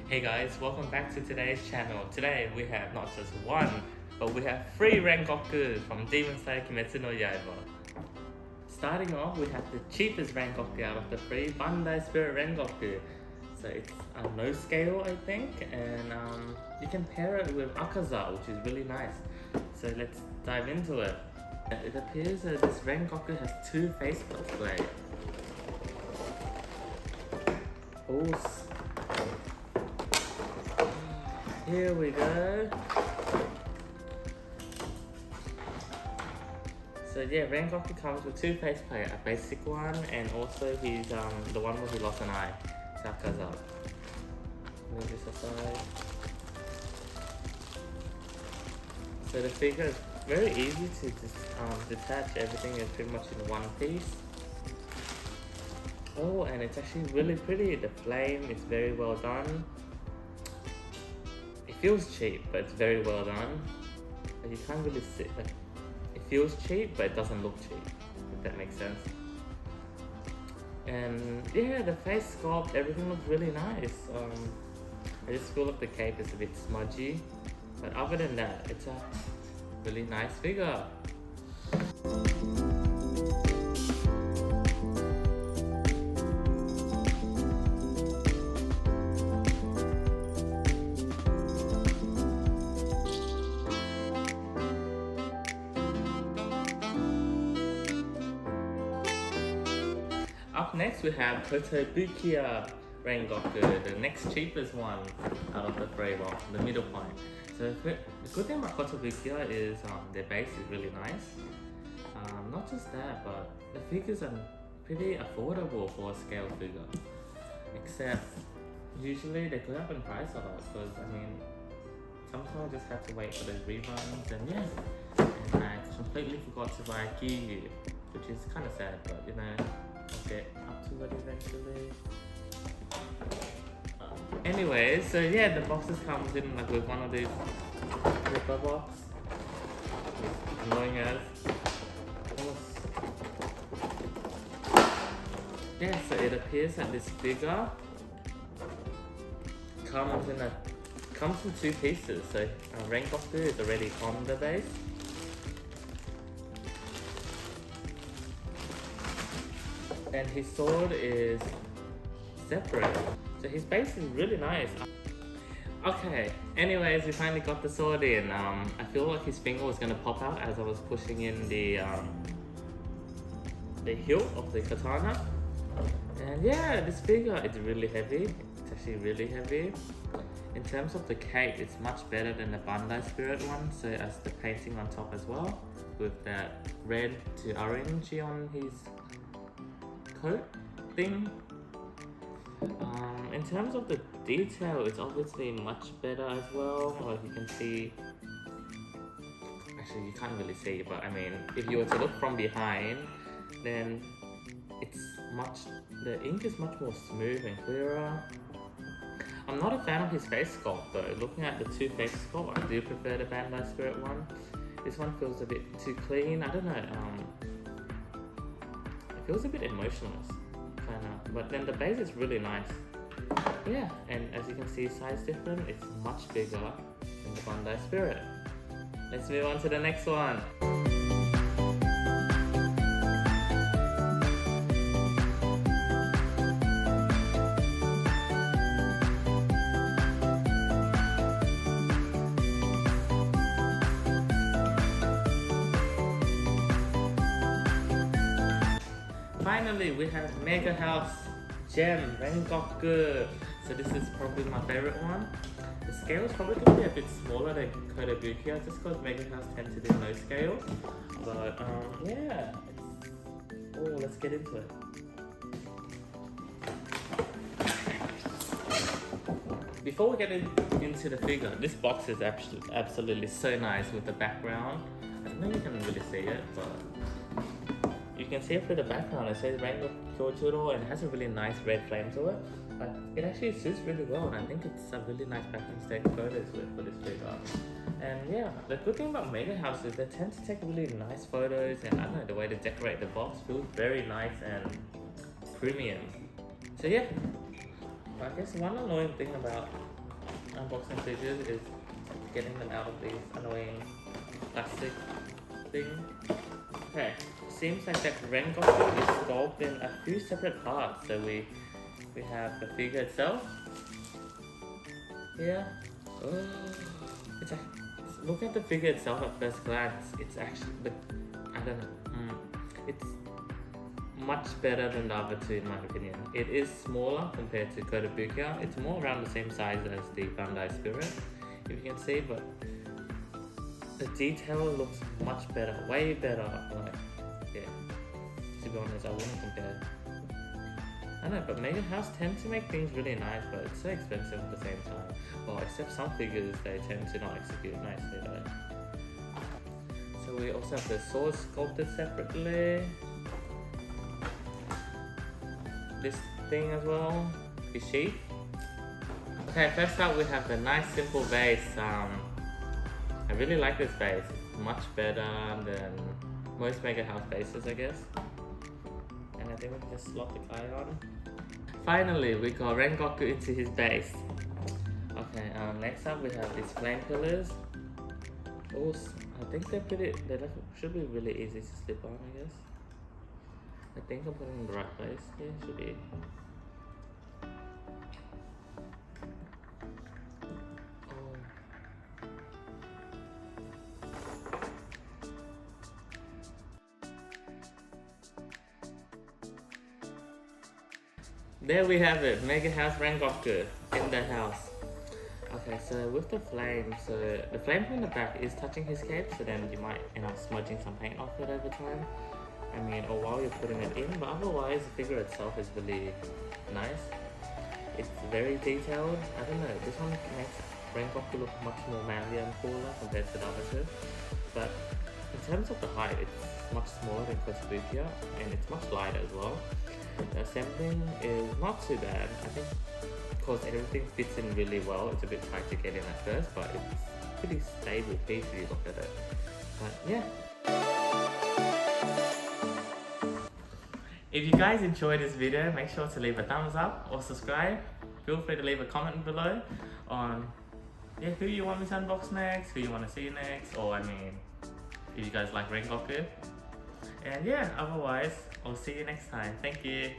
Hey guys, welcome back to today's channel. Today we have not just one, but we have 3 Rengoku from Demon Slayer Kimetsu no Yaiba. Starting off, we have the cheapest Rengoku out of the 3, Bandai Spirit Rengoku. So it's a no scale, I think, and you can pair it with Akaza, which is really nice. So let's dive into it. It appears that this Rengoku has 2 face displays. Here we go. So yeah, Rengoku comes with 2 faceplate, a basic one and also he's the one where he lost an eye, Akaza. Move this aside. So the figure is very easy to detach. Everything is pretty much in one piece. Oh, and it's actually really pretty. The flame is very well done. It feels cheap, but it's very well done. But you can't really see, like, it feels cheap, but it doesn't look cheap, if that makes sense. And yeah, the face sculpt, everything looks really nice. I just feel like the cape is a bit smudgy, but other than that, it's a really nice figure. Up next we have Kotobukiya Rengoku, the next cheapest one out of the 3, well, the middle point. So the good thing about Kotobukiya is their base is really nice. Not just that, but the figures are pretty affordable for a scale figure. Except usually they go up in price a lot because I mean sometimes I just have to wait for those reruns and yeah. And I completely forgot to buy Kyoujurou, which is kind of sad, but you know, I'll get up to it eventually. Anyways, so yeah, the boxes comes in like with one of these zipper box. Annoying as. Yeah, so it appears that this figure comes in 2 pieces. So Rengoku is already on the base. And his sword is separate. So his base is really nice. Okay, anyways, we finally got the sword in. I feel like his finger was gonna pop out as I was pushing in the hilt of the katana. And yeah, this figure is really heavy. It's actually really heavy. In terms of the cape, it's much better than the Bandai Spirit one. So as the painting on top as well, with that red to orangey on his coat thing. In terms of the detail, it's obviously much better as well. Like you can see, actually you can't really see, but I mean, if you were to look from behind, then the ink is much more smooth and clearer. I'm not a fan of his face sculpt though. Looking at the 2 face sculpt, I do prefer the Bandai Spirit one. This one feels a bit too clean. I don't know. It feels a bit emotionless, kinda. But then the base is really nice. Yeah, and as you can see, size different. It's much bigger than the Bandai Spirit. Let's move on to the next one. Finally, we have MegaHouse Gem Rengoku. So this is probably my favorite one. The scale is probably going to be a bit smaller than Kotobukiya just because MegaHouse tend to do no scale. But yeah, let's get into it. Before we get into the figure, this box is absolutely so nice with the background. I don't know if you can really see it, but you can see it through the background. It says Rengoku Kyoujurou and it has a really nice red flame to it. But it actually suits really well, and I think it's a really nice background to take photos with for this figure. And yeah, the good thing about MegaHouse is they tend to take really nice photos, and I don't know, the way they decorate the box feels very nice and premium. So yeah, I guess one annoying thing about unboxing figures is getting them out of these annoying plastic thing. Okay, seems like that Rengoku is sculpted in a few separate parts. So we have the figure itself here. Oh, it's look at the figure itself at first glance. It's actually, I don't know. It's much better than the other two in my opinion. It is smaller compared to Kotobukiya. It's more around the same size as the Bandai Spirits, if you can see, but the detail looks much better, way better. Like, yeah, to be honest, I wouldn't compare. I know, but MegaHouse tend to make things really nice, but it's so expensive at the same time. Well, except some figures, they tend to not execute nicely though. So we also have the sword sculpted separately. This thing as well, the sheath. Okay, first up we have the nice simple base. I really like this base. It's much better than most MegaHouse bases, I guess. And I think we can just slot the guy on. Finally, we got Rengoku into his base. Okay, next up we have these flame pillars. Oh, I think should be really easy to slip on, I guess. I think I'm putting it in the right place. Yeah, should be. There we have it, MegaHouse Rengoku in the house. Okay, so with the flame, so the flame from the back is touching his cape, so then you might end up smudging some paint off it over time. I mean, or while you're putting it in, but otherwise the figure itself is really nice. It's very detailed. I don't know, this one makes Rengoku look much more manly and cooler compared to the other two. But in terms of the height, it's much smaller than Kotobukiya, and it's much lighter as well. The assembling is not too bad. I think because everything fits in really well, it's a bit tight to get in at first, but it's pretty stable piece if you look at it. But yeah. If you guys enjoyed this video, make sure to leave a thumbs up or subscribe. Feel free to leave a comment below on who you want me to unbox next, who you want to see next, or I mean, if you guys like Rengoku. And yeah, otherwise, I'll see you next time. Thank you.